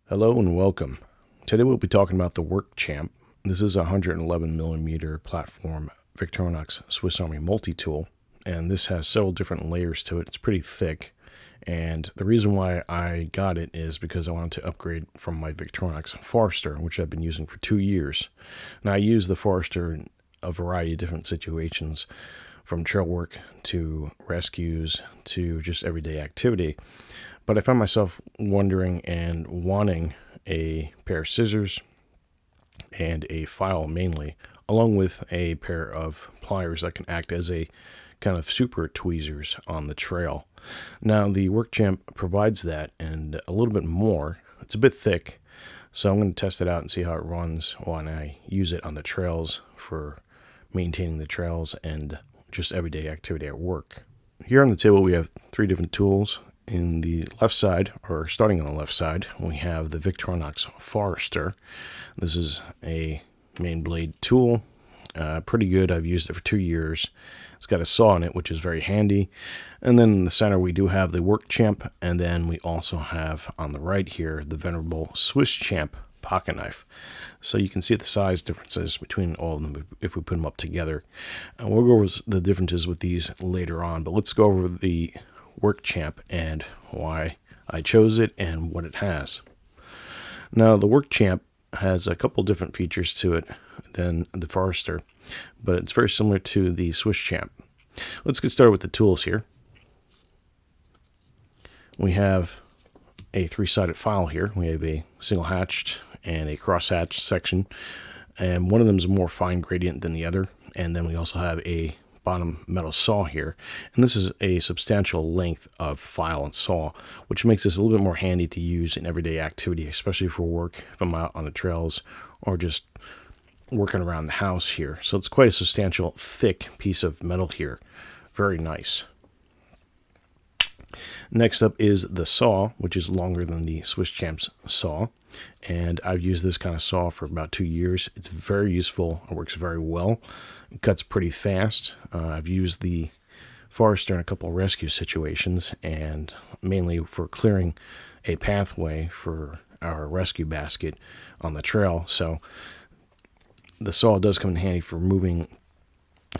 Hello and welcome. Today we'll be talking about the Workchamp. This is a 111mm platform Victorinox Swiss Army multi-tool, and this has several different layers to it. It's pretty thick, and the reason why I got it is because I wanted to upgrade from my Victorinox forrestor, which I've been using for 2 years. Now I use the forrestor in a variety of different situations, from trail work to rescues to just everyday activity. But I found myself wondering and wanting a pair of scissors and a file mainly, along with a pair of pliers that can act as a kind of super tweezers on the trail. Now the Workchamp provides that and a little bit more. It's a bit thick, so I'm going to test it out and see how it runs when I use it on the trails for maintaining the trails and just everyday activity at work. Here on the table we have 3 different tools. In the left side, or starting on the left side, we have the Victorinox forrestor. This is a main blade tool, pretty good. I've used it for 2 years. It's got a saw in it, which is very handy. And then in the center we do have the Workchamp, and then we also have on the right here the venerable Swiss Champ pocket knife. So you can see the size differences between all of them if we put them up together. And we'll go over the differences with these later on, but let's go over the Workchamp and why I chose it and what it has. Now the Workchamp has a couple different features to it than the forrestor, but it's very similar to the Swiss Champ. Let's get started with the tools here. We have a 3-sided file here. We have a single hatched and a cross hatched section, and one of them is more fine gradient than the other. And then we also have a bottom metal saw here, and this is a substantial length of file and saw, which makes this a little bit more handy to use in everyday activity, especially for work if I'm out on the trails or just working around the house here. So it's quite a substantial thick piece of metal here. Very nice. Next up is the saw, which is longer than the Swiss Champ's saw, and I've used this kind of saw for about 2 years. It's very useful. It works very well. It cuts pretty fast. I've used the forrestor in a couple of rescue situations, and mainly for clearing a pathway for our rescue basket on the trail. So the saw does come in handy for moving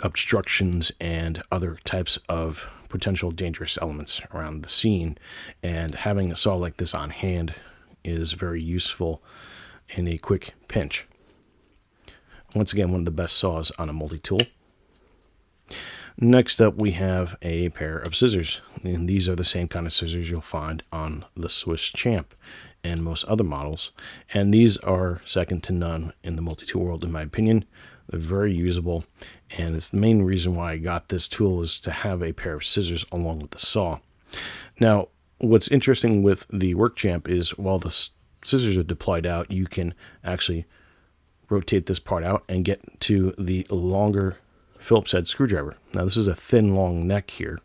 obstructions and other types of potential dangerous elements around the scene, and having a saw like this on hand is very useful in a quick pinch. Once again, one of the best saws on a multi-tool. Next up we have a pair of scissors, and these are the same kind of scissors you'll find on the Swiss Champ and most other models, and these are second to none in the multi-tool world in my opinion. They're very usable, and it's the main reason why I got this tool, is to have a pair of scissors along with the saw. Now, what's interesting with the Workchamp is while the scissors are deployed out, you can actually rotate this part out and get to the longer Phillips head screwdriver. Now, this is a thin, long neck here,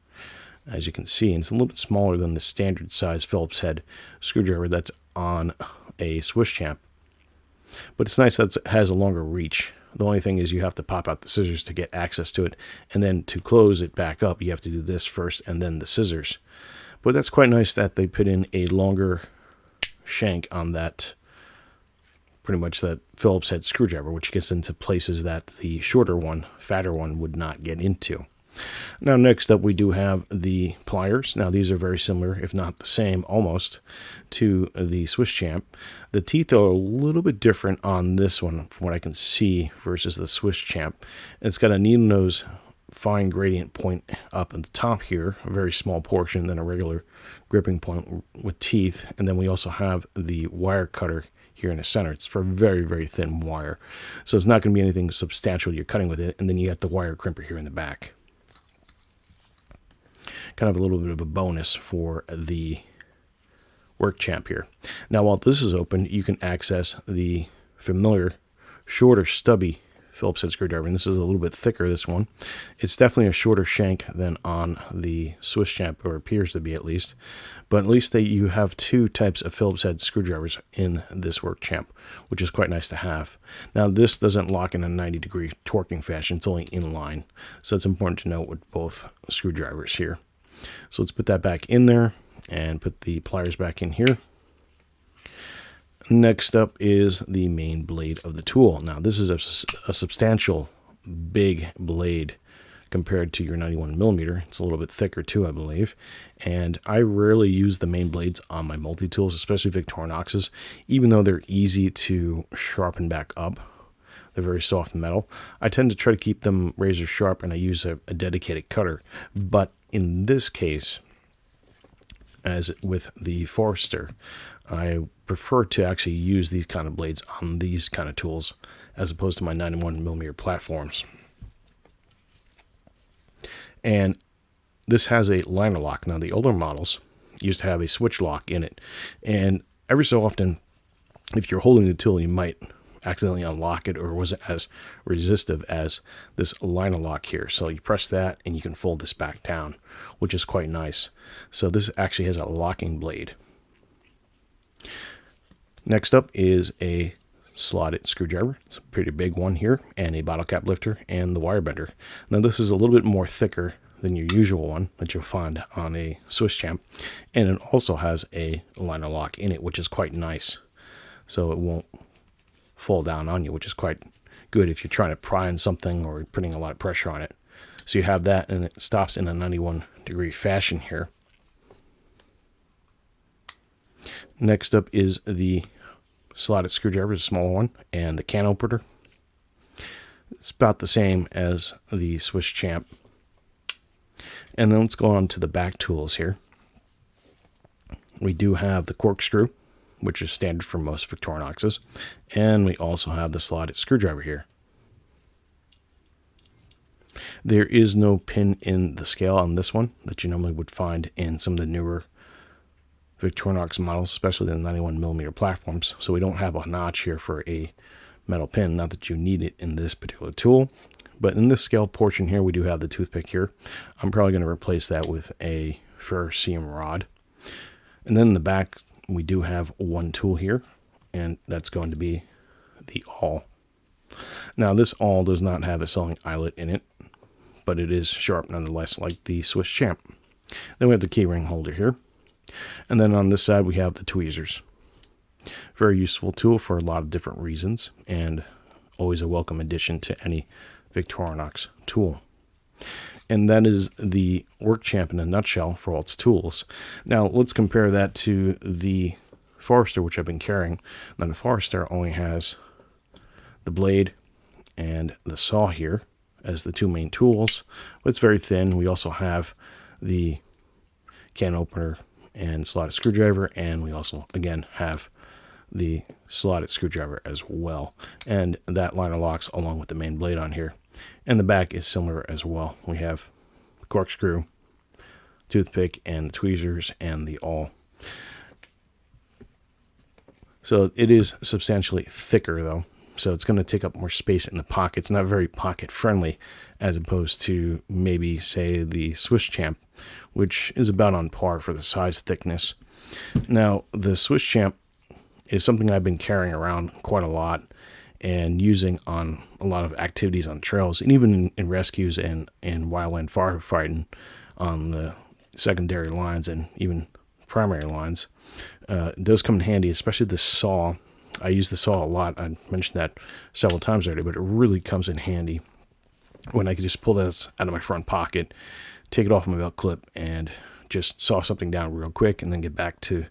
as you can see, and it's a little bit smaller than the standard size Phillips head screwdriver that's on a Swiss Champ. But it's nice that it has a longer reach. The only thing is you have to pop out the scissors to get access to it, and then to close it back up, you have to do this first and then the scissors. But that's quite nice that they put in a longer shank on that, pretty much that Phillips head screwdriver, which gets into places that the shorter one, fatter one, would not get into. Now next up we do have the pliers. Now these are very similar, if not the same almost, to the Swiss Champ. The teeth are a little bit different on this one from what I can see versus the Swiss Champ. It's got a needle nose fine gradient point up at the top here, a very small portion, then a regular gripping point with teeth, and then we also have the wire cutter here in the center. It's for very, very thin wire, so it's not going to be anything substantial you're cutting with it. And then you got the wire crimper here in the back. Kind of a little bit of a bonus for the Workchamp here. Now while this is open, you can access the familiar shorter stubby Phillips head screwdriver, and this is a little bit thicker, this one. It's definitely a shorter shank than on the Swiss Champ, or appears to be at least, but at least you have 2 types of Phillips head screwdrivers in this Workchamp, which is quite nice to have. Now this doesn't lock in a 90-degree torquing fashion, it's only inline, so it's important to note with both screwdrivers here. So let's put that back in there and put the pliers back in here. Next up is the main blade of the tool. Now this is a substantial big blade compared to your 91mm. It's a little bit thicker too, I believe. And I rarely use the main blades on my multi-tools, especially Victorinox's, even though they're easy to sharpen back up. They're very soft metal. I tend to try to keep them razor sharp, and I use a dedicated cutter. But in this case, as with the Forrestor, I prefer to actually use these kind of blades on these kind of tools as opposed to my 91mm platforms. And this has a liner lock. Now, the older models used to have a switch lock in it, and every so often, if you're holding the tool, you might accidentally unlock it, or wasn't as resistive as this liner lock here. So you press that and you can fold this back down, which is quite nice. So this actually has a locking blade. Next up is a slotted screwdriver. It's a pretty big one here, and a bottle cap lifter and the wire bender. Now this is a little bit more thicker than your usual one that you'll find on a Swiss Champ, and it also has a liner lock in it, which is quite nice. So it won't fall down on you, which is quite good if you're trying to pry on something or putting a lot of pressure on it. So you have that, and it stops in a 91-degree fashion here. Next up is the slotted screwdriver, the smaller one, and the can opener. It's about the same as the Swiss Champ. And then let's go on to the back tools here. We do have the corkscrew, which is standard for most Victorinoxes, and we also have the slotted screwdriver here. There is no pin in the scale on this one that you normally would find in some of the newer Victorinox models, especially the 91mm platforms, so we don't have a notch here for a metal pin, not that you need it in this particular tool. But in this scale portion here, we do have the toothpick here. I'm probably going to replace that with a ferrocerium rod. And then in the back, we do have one tool here, and that's going to be the awl. Now this awl does not have a sewing eyelet in it, but it is sharp nonetheless, like the Swiss Champ. Then we have the keyring holder here. And then on this side, we have the tweezers. Very useful tool for a lot of different reasons, and always a welcome addition to any Victorinox tool. And that is the Workchamp in a nutshell for all its tools. Now let's compare that to the Forrestor, which I've been carrying. Now the Forrestor only has the blade and the saw here as the two main tools, but it's very thin. We also have the can opener and slotted screwdriver, and we also again have the slotted screwdriver as well, and that liner locks along with the main blade on here. And the back is similar as well. We have corkscrew, toothpick, and the tweezers, and the awl. So it is substantially thicker though, so it's going to take up more space in the pocket. It's not very pocket friendly as opposed to maybe say the Swiss Champ, which is about on par for the size thickness. Now the Swiss Champ is something I've been carrying around quite a lot and using on a lot of activities on trails, and even in rescues and wildland firefighting on the secondary lines and even primary lines. It does come in handy, especially the saw. I use the saw a lot. I mentioned that several times already, but it really comes in handy when I can just pull this out of my front pocket, take it off my belt clip, and just saw something down real quick, and then get back to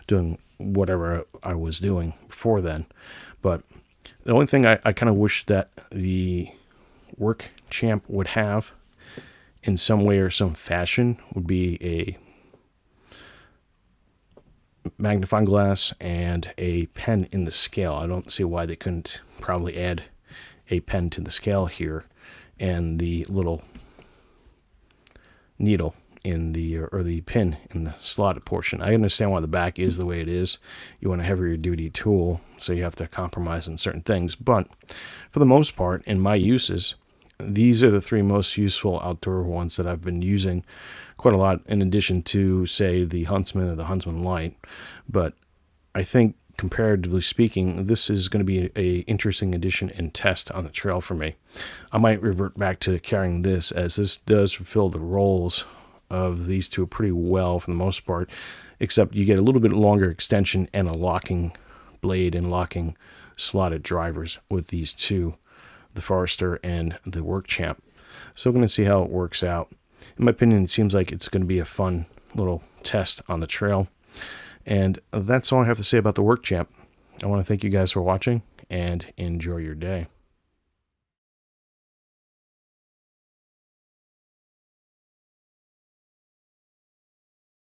doing whatever I was doing before then. But the only thing I kind of wish that the Workchamp would have in some way or some fashion would be a magnifying glass and a pen in the scale. I don't see why they couldn't probably add a pen to the scale here, and the little needle in the, or the pin in the slotted portion. I understand why the back is the way it is. You want a heavier duty tool, so you have to compromise on certain things. But for the most part, in my uses, these are the three most useful outdoor ones that I've been using quite a lot, in addition to, say, the Huntsman or the Huntsman Light. But I think, comparatively speaking, this is going to be a interesting addition and test on the trail for me. I might revert back to carrying this, as this does fulfill the roles of these two pretty well for the most part, except you get a little bit longer extension and a locking blade and locking slotted drivers with these two, the Forrestor and the Workchamp. So we're going to see how it works out. In my opinion, it seems like it's going to be a fun little test on the trail. And that's all I have to say about the Workchamp. I want to thank you guys for watching and enjoy your day.